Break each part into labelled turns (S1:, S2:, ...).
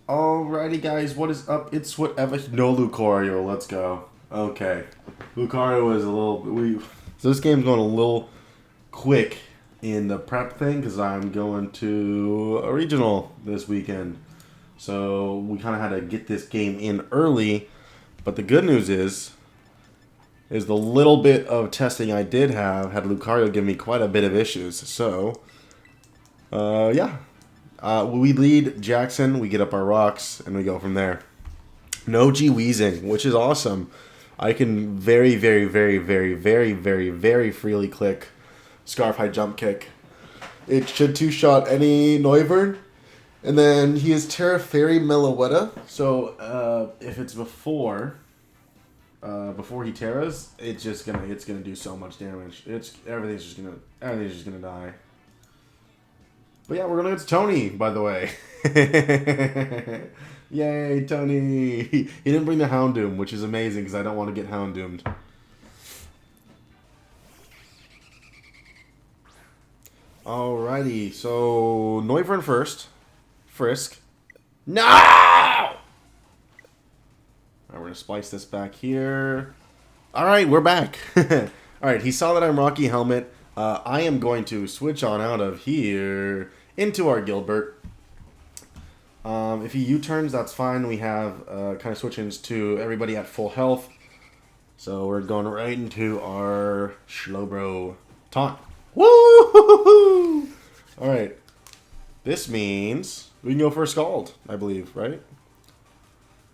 S1: Alrighty, guys, what is up? It's whatever. No Lucario, let's go. Okay, Lucario is a little. So this game's going a little quick in the prep thing because I'm going to a regional this weekend. So we kind of had to get this game in early. But the good news is the little bit of testing I did have had Lucario give me quite a bit of issues. So, yeah. We lead Jackson, we get up our rocks, and we go from there. No G-Weezing, which is awesome. I can very, very, very, very, very, very, very freely click Scarf High Jump Kick. It should two-shot any Noivern. And then he is Terra Fairy Meloetta. So if it's before he Terras, it's gonna do so much damage. Everything's just gonna die. But yeah, we're going to go to Tony, by the way. Yay, Tony. He didn't bring the Houndoom, which is amazing because I don't want to get Houndoomed. Alrighty, so Noivern first. Frisk. No! Alright, we're going to splice this back here. Alright, we're back. Alright, he saw that I'm Rocky Helmet. I am going to switch on out of here into our Gilbert. If he U-turns, that's fine. We have kind of switching to everybody at full health. So we're going right into our Slowbro taunt. Woo! Alright. This means we can go for a Scald, I believe, right?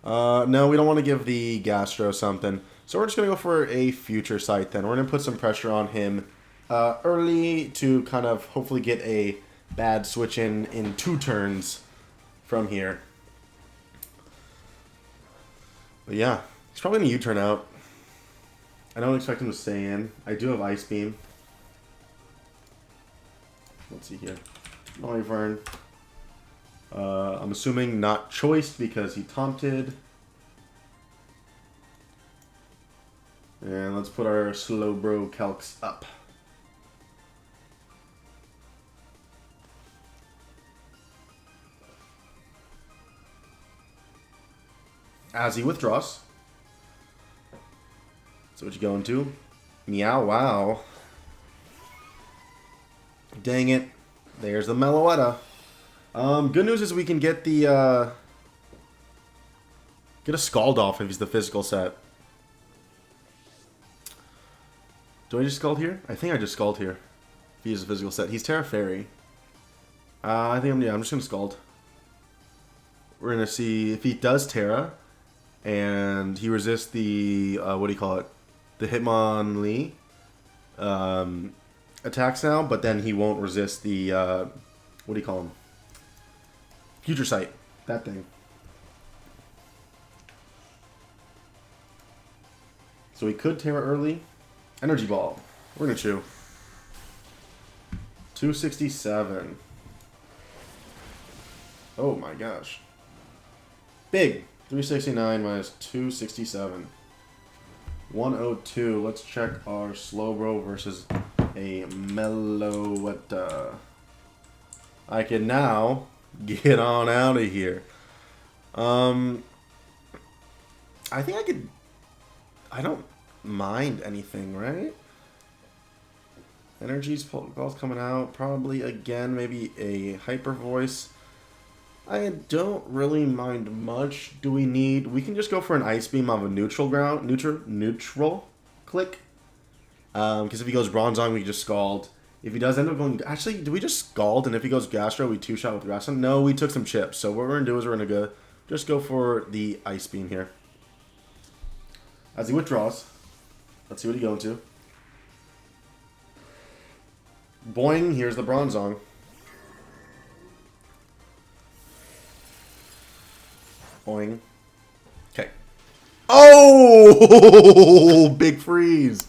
S1: No, we don't want to give the Gastro something. So we're just going to go for a Future Sight then. We're going to put some pressure on him early to kind of hopefully get a bad switch in 2 turns from here. But yeah, he's probably going to U-turn out. I don't expect him to stay in. I do have Ice Beam. Let's see here. Noivern. I'm assuming not choiced because he taunted. And let's put our Slowbro calcs up. As he withdraws. So what you going to? Meow wow. Dang it. There's the Meloetta. Good news is we can get the get a Scald off if he's the physical set. Do I just Scald here? I think I just Scald here. If he is a physical set. He's Terra Fairy. I think I'm just gonna Scald. We're gonna see if he does Terra. And he resists the, what do you call it? The Hitmonlee attacks now, but then he won't resist the, what do you call him? Future Sight. That thing. So he could Terra early. Energy Ball. We're going to chew. 267. Oh my gosh. Big. 369 minus 267. 102. Let's check our Slowbro versus a Meloetta. I can now get on out of here. I think I could... I don't mind anything, right? Energy's balls coming out. Probably again, maybe a Hyper Voice. I don't really mind much. Do we need... We can just go for an Ice Beam on a neutral ground. Neutral click. Because if he goes Bronzong, we can just Scald. If he does end up going... Actually, do we just Scald? And if he goes Gastro, we two-shot with Gastro? No, we took some chips. So what we're going to do is we're going to just go for the Ice Beam here. As he withdraws. Let's see what he's going to. Boing. Here's the Bronzong. Boing. Okay. Oh! Big freeze.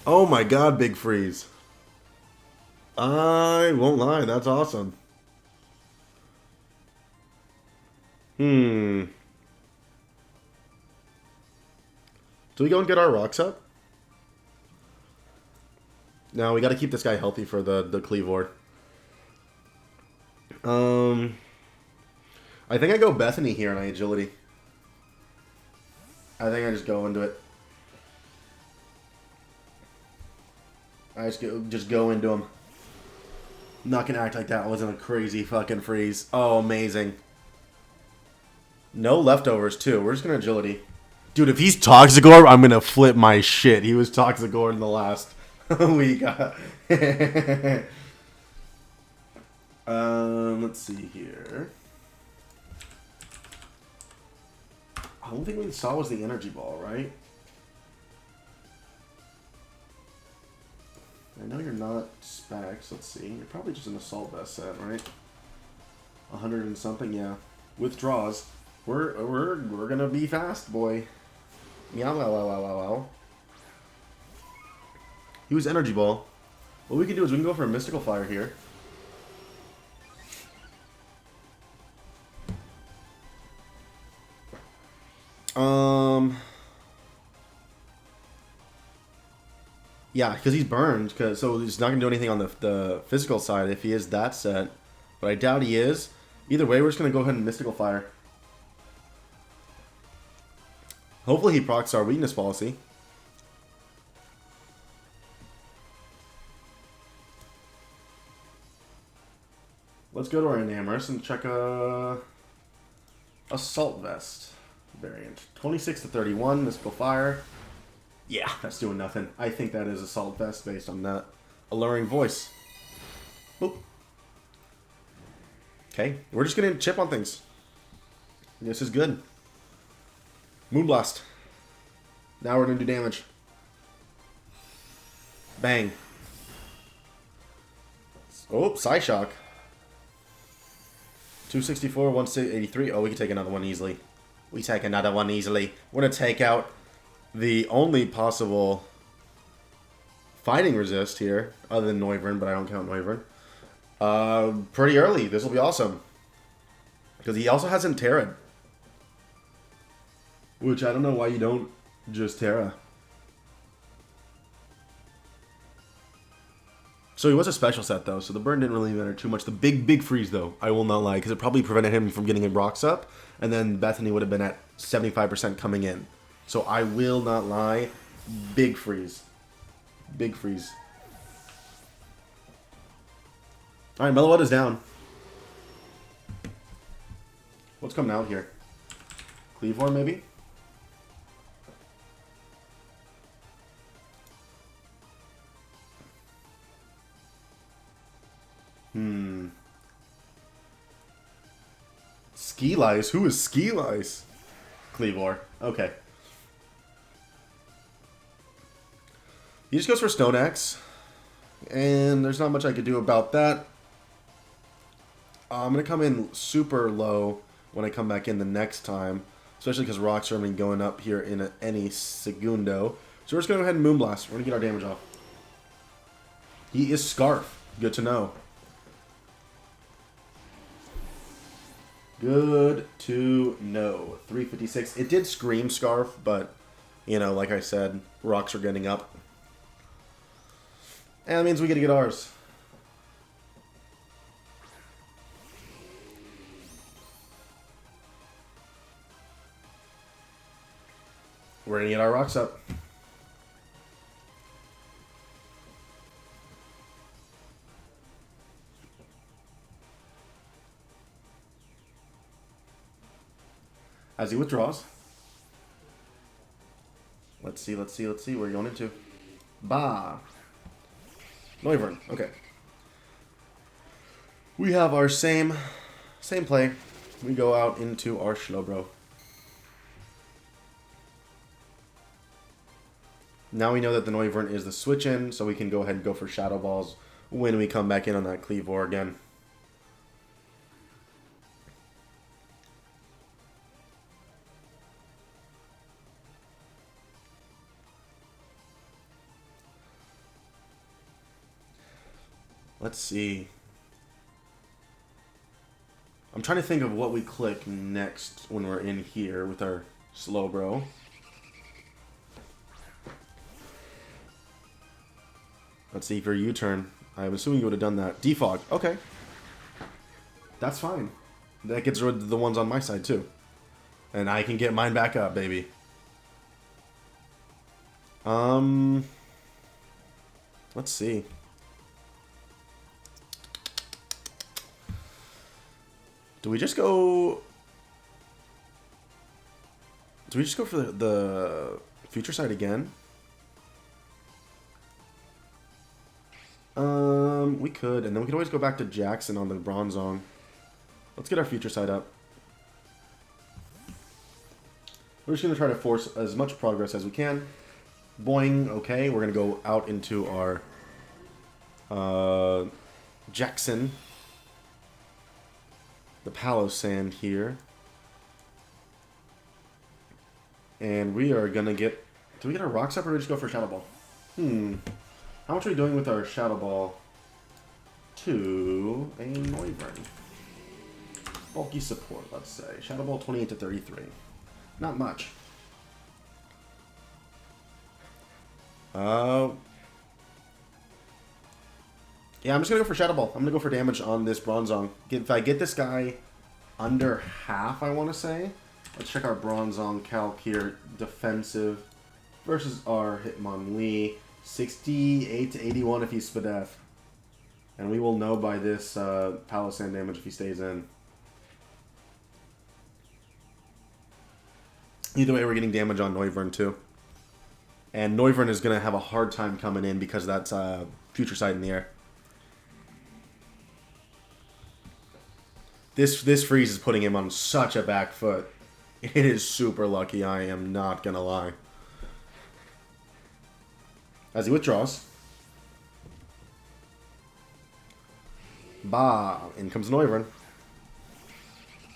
S1: Oh my god, big freeze. I won't lie, that's awesome. Do we go and get our rocks up? No, we got to keep this guy healthy for the Kleave. I think I go Bethany here on agility. I think I just go into it. I just go into him. I'm not gonna act like that wasn't a crazy fucking freeze. Oh, amazing. No leftovers, too. We're just gonna agility. Dude, if he's Toxicor, I'm gonna flip my shit. He was Toxicor in the last week. Let's see here. The only thing we saw was the energy ball, right? I know you're not specs. Let's see. You're probably just an assault vest set, right? 100 and something, yeah. Withdraws. We're gonna be fast, boy. Meow, wow, wow, wow, wow, wow. He was energy ball. What we can do is we can go for a mystical fire here. Yeah, because he's burned, so he's not going to do anything on the physical side if he is that set. But I doubt he is. Either way, we're just going to go ahead and Mystical Fire. Hopefully he procs our weakness policy. Let's go to our Enamorous and check Assault Vest variant. 26 to 31, Mystical Fire. Yeah, that's doing nothing. I think that is Assault Vest based on that alluring voice. Boop. Okay, we're just going to chip on things. This is good. Moonblast. Now we're going to do damage. Bang. Oh, Psyshock. 264, 183. Oh, we can take another one easily. We take another one easily. We're going to take out the only possible fighting resist here, other than Noivern, but I don't count Noivern. Pretty early. This will be awesome. Because he also hasn't Terra'd. Which I don't know why you don't just Terra. So he was a special set, though, so the burn didn't really matter too much. The big freeze, though, I will not lie, because it probably prevented him from getting rocks up, and then Bethany would have been at 75% coming in. So I will not lie, big freeze. Big freeze. Alright, Meloetta's down. What's coming out here? Kleave, maybe? Ski Lice? Who is Ski Lice? Kleave. Okay. He just goes for Stone Axe. And there's not much I could do about that. I'm going to come in super low when I come back in the next time. Especially because rocks are going to be going up here in any segundo. So we're just going to go ahead and Moonblast. We're going to get our damage off. He is Scarf. Good to know. Good to know. 356. It did scream Scarf, but, you know, like I said, rocks are getting up. And that means we get to get ours. We're going to get our rocks up. As he withdraws. Let's see. Where are you going into? Bah. Noivern. Okay. We have our same play. We go out into our Slowbro. Now we know that the Noivern is the switch-in, so we can go ahead and go for Shadow Balls when we come back in on that Kleave again. Let's see. I'm trying to think of what we click next when we're in here with our Slowbro. Let's see for a U-turn. I'm assuming you would have done that. Defog. Okay. That's fine. That gets rid of the ones on my side, too. And I can get mine back up, baby. Let's see. Do we just go... Do we just go for the future side again? We could, and then we could always go back to Jackson on the Bronzong. Let's get our future side up. We're just going to try to force as much progress as we can. Boing, okay, we're going to go out into our Jackson. The Palo Sand here. And we are going to get... Do we get our Rocks up or do we just go for Shadow Ball? How much are we doing with our Shadow Ball to a Noivern? Bulky support, let's say. Shadow Ball 28 to 33. Not much. Yeah, I'm just going to go for Shadow Ball. I'm going to go for damage on this Bronzong. If I get this guy under half, I want to say. Let's check our Bronzong calc here. Defensive versus our Hitmonlee. 68 to 81 if he's Spadef. And we will know by this Palo Sand damage if he stays in. Either way, we're getting damage on Noivern too. And Noivern is going to have a hard time coming in because that's Future Sight in the air. This freeze is putting him on such a back foot. It is super lucky, I am not going to lie. As he withdraws. Bah, in comes Noivern.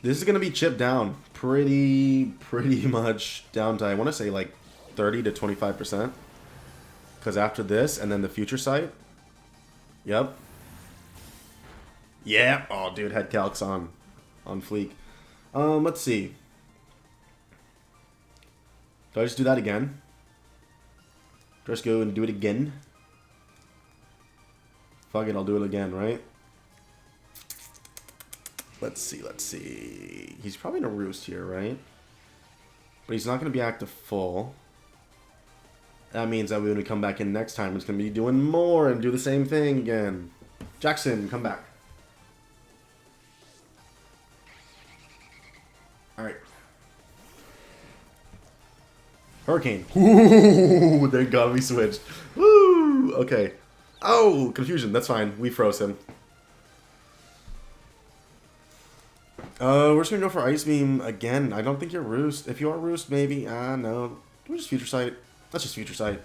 S1: This is going to be chipped down pretty much down to, I want to say, like 30 to 25%. Because after this, and then the Future Sight. Yep. Yeah. Oh, dude, had calcs on fleek. Let's see. Do I just do that again? Just go and do it again. Fuck it, I'll do it again, right? Let's see. He's probably in a roost here, right? But he's not going to be active full. That means that when we come back in next time, it's going to be doing more and do the same thing again. Jackson, come back. Alright. Hurricane. Ooh, thank God we switched. Woo! Okay. Oh, confusion. That's fine. We froze him. We're just gonna go for Ice Beam again. I don't think you're Roost. If you are Roost, maybe. No. Can we just Future Sight? Let's just Future Sight.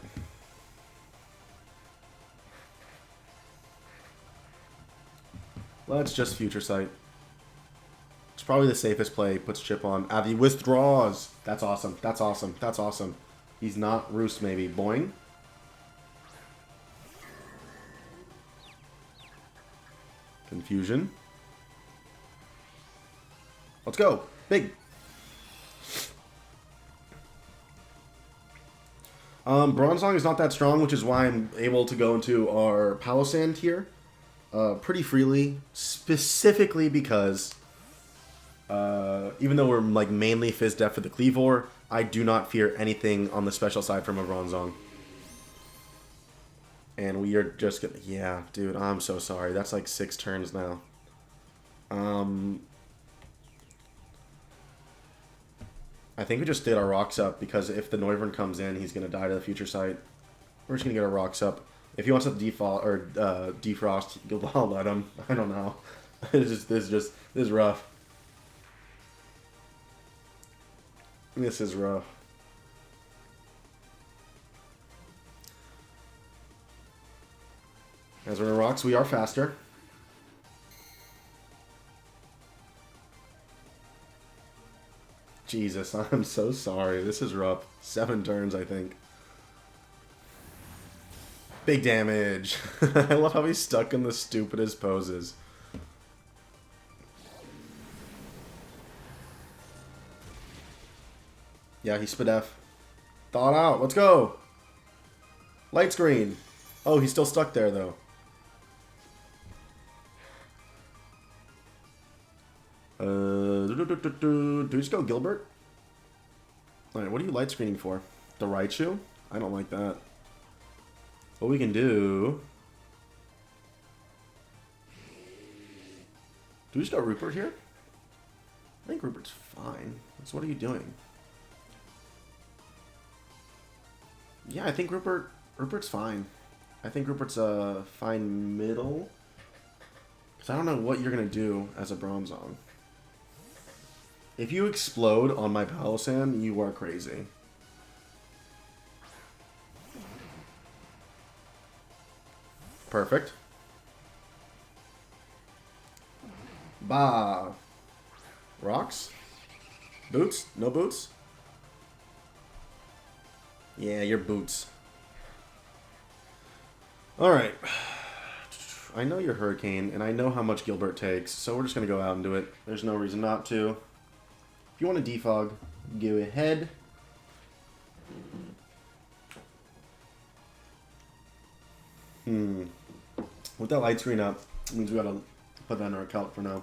S1: Let's just Future Sight. It's probably the safest play. Puts Chip on. Avi withdraws. That's awesome. That's awesome. That's awesome. He's not Roost, maybe. Boing. Confusion. Let's go. Big. Bronzong is not that strong, which is why I'm able to go into our Palo Sand here pretty freely. Specifically because even though we're like mainly Fizz Def for the Kleave, I do not fear anything on the special side from a Bronzong. And we are just gonna... Yeah, dude, I'm so sorry. That's like 6 turns now. I think we just did our Rocks up because if the Noivern comes in, he's going to die to the Future Sight. We're just going to get our Rocks up. If he wants to default or defrost, I'll let him. I don't know. This is rough. This is rough. As we're in Rocks, we are faster. Jesus, I'm so sorry. This is rough. 7 turns, I think. Big damage. I love how he's stuck in the stupidest poses. Yeah, he's Spadef. Thawed out. Let's go. Light screen. Oh, he's still stuck there, though. Do we just go Gilbert? Alright, what are you light screening for? The Raichu? I don't like that. What we can do... Do we just go Rupert here? I think Rupert's fine. So what are you doing? Yeah, I think Rupert's fine. I think Rupert's a fine middle. Because I don't know what you're going to do as a Bronzong. If you explode on my Palossand, you are crazy. Perfect. Bah. Rocks? Boots? No boots? Yeah, you're boots. Alright. I know you're Hurricane, and I know how much Gilbert takes, so we're just going to go out and do it. There's no reason not to. If you want to defog, go ahead. With that light screen up, it means we gotta put that in our calc for now.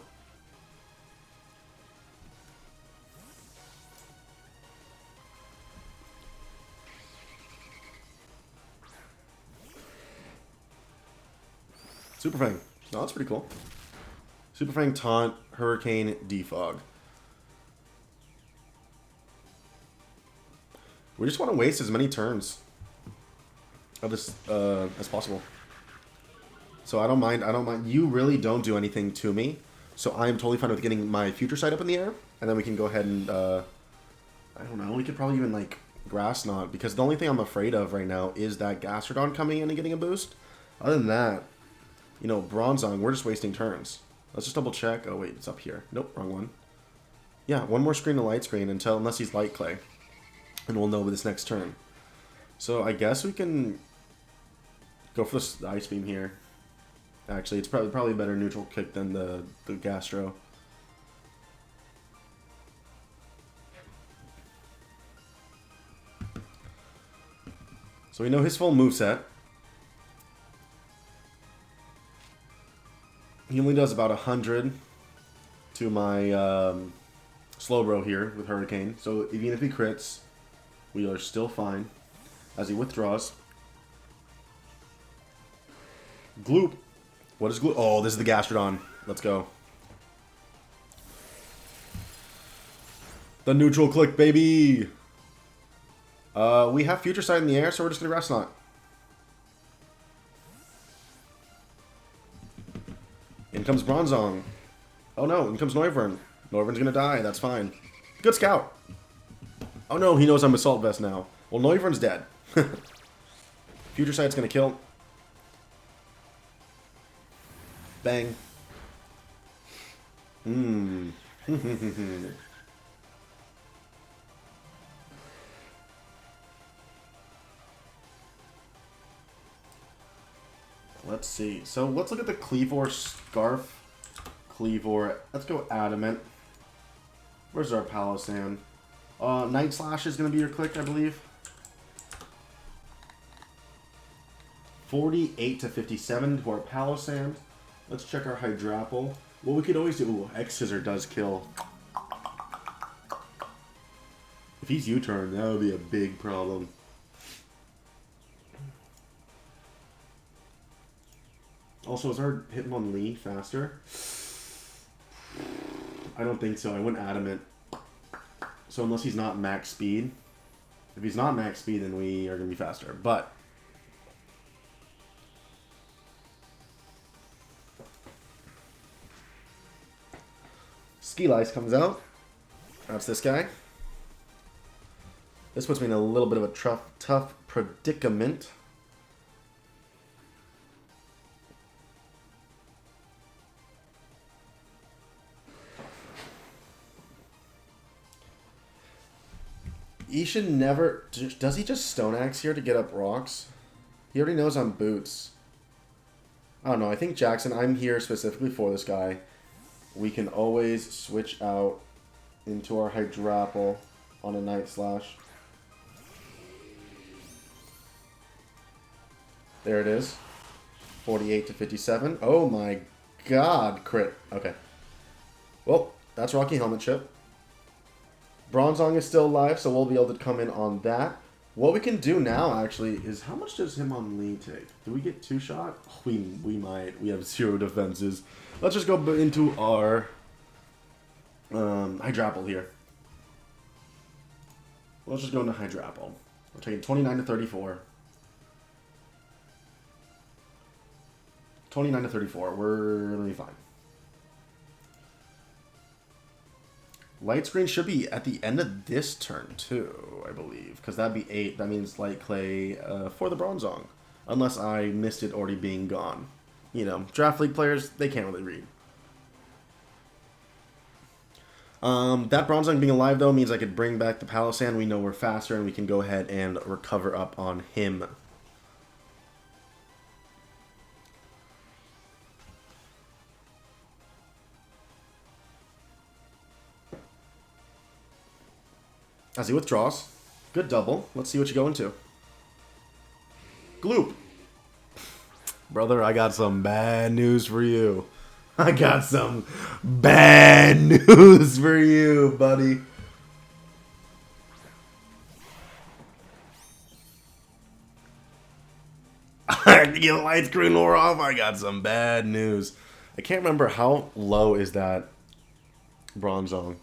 S1: Super Fang. No, that's pretty cool. Super Fang, Taunt, Hurricane, Defog. We just want to waste as many turns of this as possible. So I don't mind. You really don't do anything to me. So I am totally fine with getting my Future Sight up in the air. And then we can go ahead and, I don't know, we could probably even, like, Grass Knot. Because the only thing I'm afraid of right now is that Gastrodon coming in and getting a boost. Other than that, you know, Bronzong, we're just wasting turns. Let's just double check. Oh, wait, it's up here. Nope, wrong one. Yeah, one more screen to light screen unless he's Light Clay. And we'll know with this next turn. So I guess we can go for the Ice Beam here. Actually, it's probably a better neutral kick than the Gastro. So we know his full moveset. He only does about 100 to my Slowbro here with Hurricane. So even if he crits, we are still fine. As he withdraws. Gloop. What is Gloop? Oh, this is the Gastrodon. Let's go. The neutral click, baby. We have Future Sight in the air, so we're just going to Grass Knot. In comes Bronzong. Oh no, in comes Noivern. Noivern's going to die, that's fine. Good scout. Oh no, he knows I'm Assault Vest now. Well, Noivern's dead. Future Sight's going to kill. Bang. Let's see. So let's look at the Kleavor Scarf. Kleavor. Let's go Adamant. Where's our Palossand? Night Slash is going to be your click, I believe. 48 to 57 to our Palossand. Let's check our Hydrapple. What we could always do... Ooh, X-Scissor does kill. If he's U-turn, that would be a big problem. Also, is our Hitmonlee faster? I don't think so. I went Adamant. So unless he's not max speed. If he's not max speed, then we are going to be faster. But... Ski Lice comes out. That's this guy. This puts me in a little bit of a tough predicament. He should never... Does he just Stone Axe here to get up rocks? He already knows I'm Boots. I don't know. I think Jackson, I'm here specifically for this guy. We can always switch out into our Hydrapple on a Night Slash. There it is. 48 to 57. Oh my god, crit. Okay. Well, That's Rocky Helmet Chip. Bronzong is still alive, so we'll be able to come in on that. What we can do now, actually, is how much does him on Lee take? Do we get 2-shot? Oh, we might. We have 0 defenses. Let's just go into our Hydrapple here. Let's just go into Hydrapple. We're taking 29 to 34. 29 to 34. We're going to be fine. Light Screen should be at the end of this turn, too, I believe. Because that'd be 8. That means Light Clay for the Bronzong. Unless I missed it already being gone. You know, Draft League players, they can't really read. That Bronzong being alive, though, means I could bring back the Palossand. We know we're faster, and we can go ahead and recover up on him. As he withdraws. Good double. Let's see what you go into. Gloop. Brother, I got some bad news for you. I got some bad news for you, buddy. Your light screen wore off. I got some bad news. I can't remember how low is that Bronzong.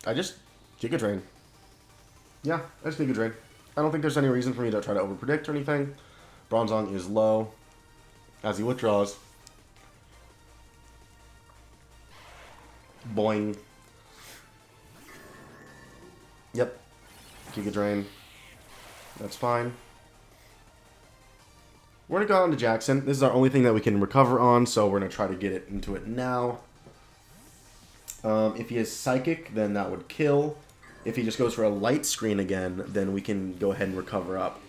S1: I just Giga Drain. Yeah, I just Giga Drain. I don't think there's any reason for me to try to overpredict or anything. Bronzong is low as he withdraws. Boing. Yep. Giga Drain. That's fine. We're going to go on to Jackson. This is our only thing that we can recover on, so we're going to try to get it into it now. If he has Psychic, then that would kill. If he just goes for a Light Screen again, then we can go ahead and recover up.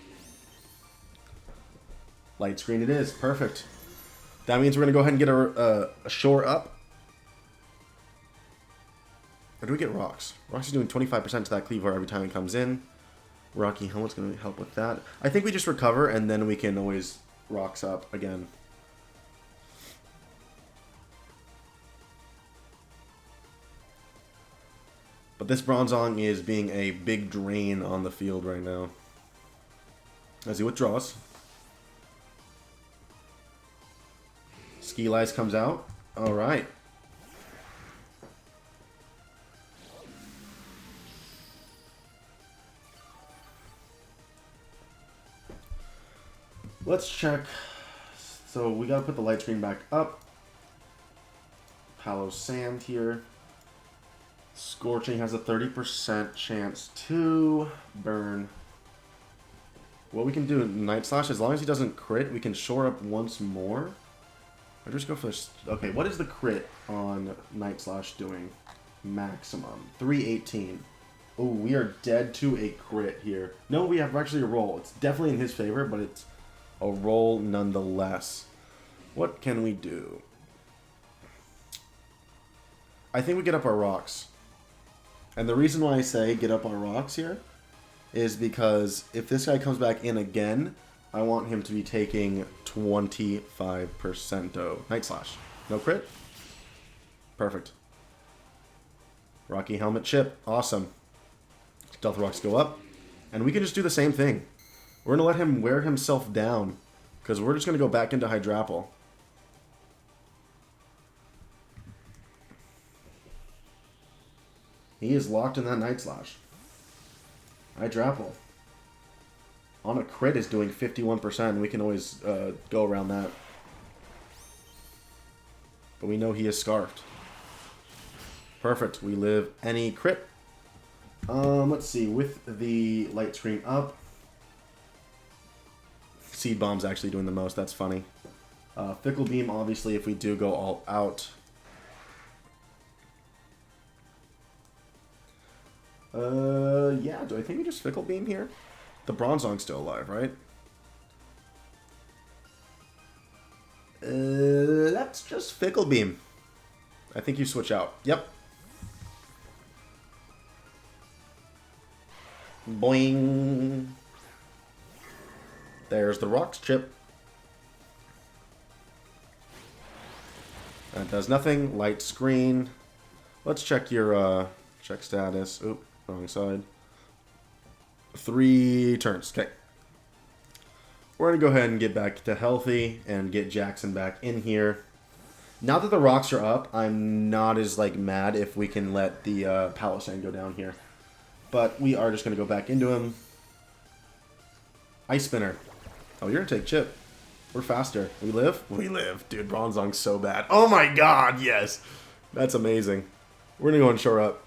S1: Light Screen it is. Perfect. That means we're going to go ahead and get a Shore Up. Or do we get Rocks? Rocks is doing 25% to that Cleaver every time he comes in. Rocky Helmet's going to help with that. I think we just recover, and then we can always Rocks up again. But this Bronzong is being a big drain on the field right now. As he withdraws. Ski Lice comes out. Alright. Let's check. So we gotta put the light screen back up. Palossand here. Scorching has a 30% chance to burn. What we can do, Night Slash, as long as he doesn't crit, we can shore up once more. Or just go for this. Okay, what is the crit on Night Slash doing? Maximum. 318. Oh, we are dead to a crit here. No, we have actually a roll. It's definitely in his favor, but it's a roll nonetheless. What can we do? I think we get up our rocks. And the reason why I say get up our rocks here is because if this guy comes back in again, I want him to be taking 25%. Night Slash. No crit? Perfect. Rocky Helmet Chip. Awesome. Stealth Rocks go up. And we can just do the same thing. We're going to let him wear himself down. Because we're just going to go back into Hydrapple. He is locked in that Night Slash. Hydrapple. On a crit is doing 51%. We can always go around that. But we know he is scarfed. Perfect. We live any crit. Let's see. With the light screen up. Seed Bomb's actually doing the most. That's funny. Fickle Beam, obviously, if we do go all out. Yeah, do I think we just Fickle Beam here? The Bronzong's still alive, right? Let's just Fickle Beam. I think you switch out. Yep. Boing. There's the Rocks Chip. That does nothing. Light screen. Let's check your check status. Oop, wrong side. 3 turns. Okay. We're going to go ahead and get back to healthy and get Jackson back in here. Now that the rocks are up, I'm not as like mad if we can let the Palisade go down here. But we are just going to go back into him. Ice Spinner. Oh, you're going to take Chip. We're faster. We live? We live. Dude, Bronzong's so bad. Oh my god, yes. That's amazing. We're going to go and shore up.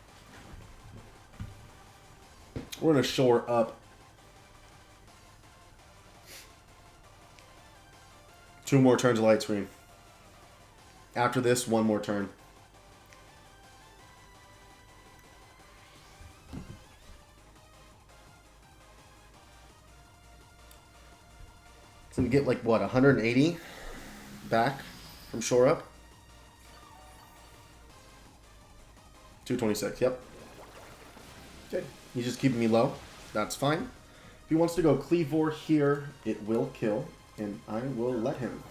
S1: We're going to shore up. 2 more turns of light screen. After this, 1 more turn. So we get like what, 180 back from shore up? 226, yep. Okay, he's just keeping me low. That's fine. If he wants to go Kleave here, it will kill, and I will let him.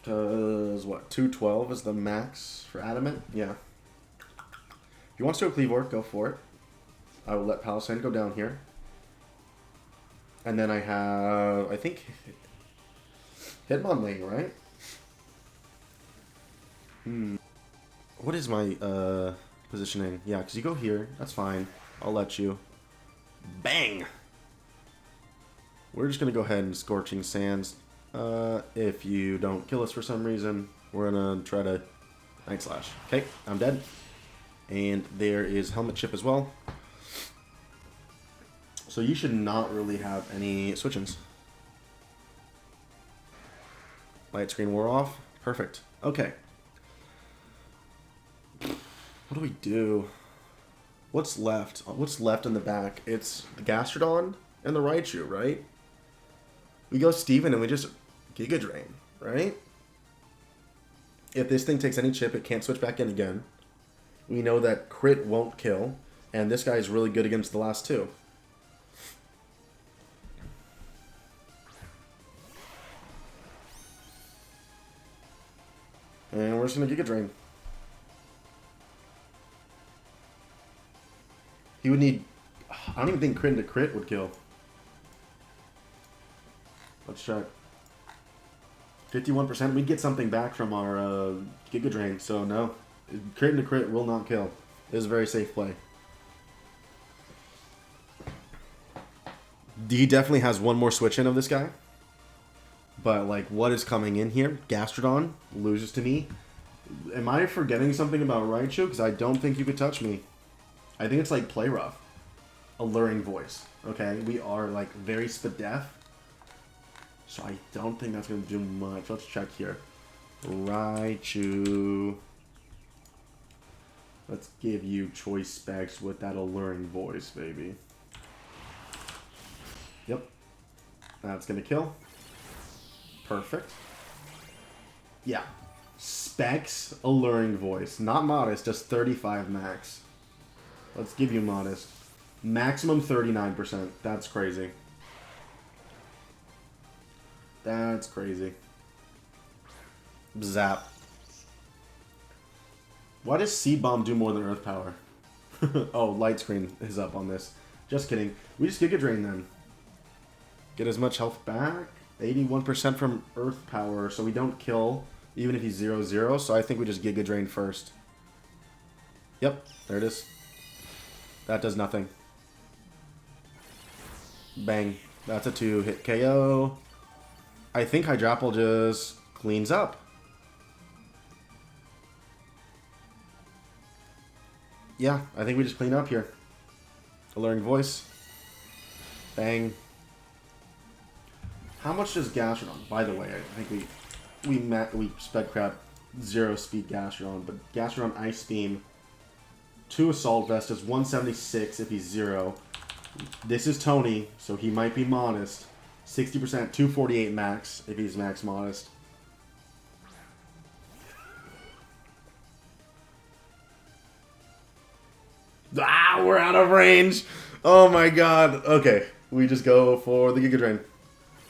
S1: Because what, 212 is the max for Adamant? Yeah. If he wants to go Kleave, go for it. I will let Palisade go down here. And then I have, I think, Hitmonlee, right? What is my positioning? Yeah, because you go here. That's fine. I'll let you. Bang! We're just going to go ahead and Scorching Sands. If you don't kill us for some reason, we're going to try to Night Slash. Okay, I'm dead. And there is Helmet Chip as well. So you should not really have any switch-ins. Light screen wore off. Perfect. Okay. What do we do? What's left? What's left in the back? It's the Gastrodon and the Raichu, right? We go Steven and we just Giga Drain, right? If this thing takes any chip, it can't switch back in again. We know that crit won't kill, and this guy is really good against the last 2. And we're just going to Giga Drain. He would need... I don't even think crit into crit would kill. Let's check. 51%. We'd get something back from our Giga Drain, so no. Crit into crit will not kill. It is a very safe play. He definitely has 1 more switch in of this guy. But, like, what is coming in here? Gastrodon loses to me. Am I forgetting something about Raichu? Because I don't think you could touch me. I think it's like Play Rough. Alluring Voice. Okay? We are, like, very Spadef. So I don't think that's going to do much. Let's check here. Raichu. Let's give you choice specs with that Alluring Voice, baby. Yep. That's going to kill. Perfect. Yeah. Specs, Alluring Voice. Not Modest, just 35 max. Let's give you Modest. Maximum 39%. That's crazy. That's crazy. Zap. Why does Seed Bomb do more than Earth Power? Oh, Light Screen is up on this. Just kidding. We just Giga Drain then. Get as much health back. 81% from Earth Power, so we don't kill even if he's 0-0. So I think we just Giga Drain first. Yep, there it is. That does nothing. Bang. That's a 2-hit KO. I think Hydrapple just cleans up. Yeah, I think we just clean up here. Alluring Voice. Bang. How much does Gastrodon? By the way, I think we sped crap 0 speed Gastrodon, but Gastrodon Ice Beam 2 Assault Vest is 176 if he's 0. This is Tony, so he might be Modest. 60%, 248 max if he's max Modest. Ah, we're out of range. Oh my god. Okay, we just go for the Giga Drain.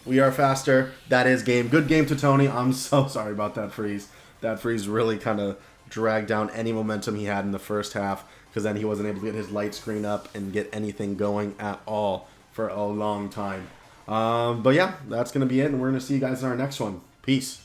S1: We are faster. That is game. Good game to Tony. I'm so sorry about that freeze. That freeze really kind of dragged down any momentum he had in the first half because then he wasn't able to get his light screen up and get anything going at all for a long time. But yeah, that's going to be it, and we're going to see you guys in our next one. Peace.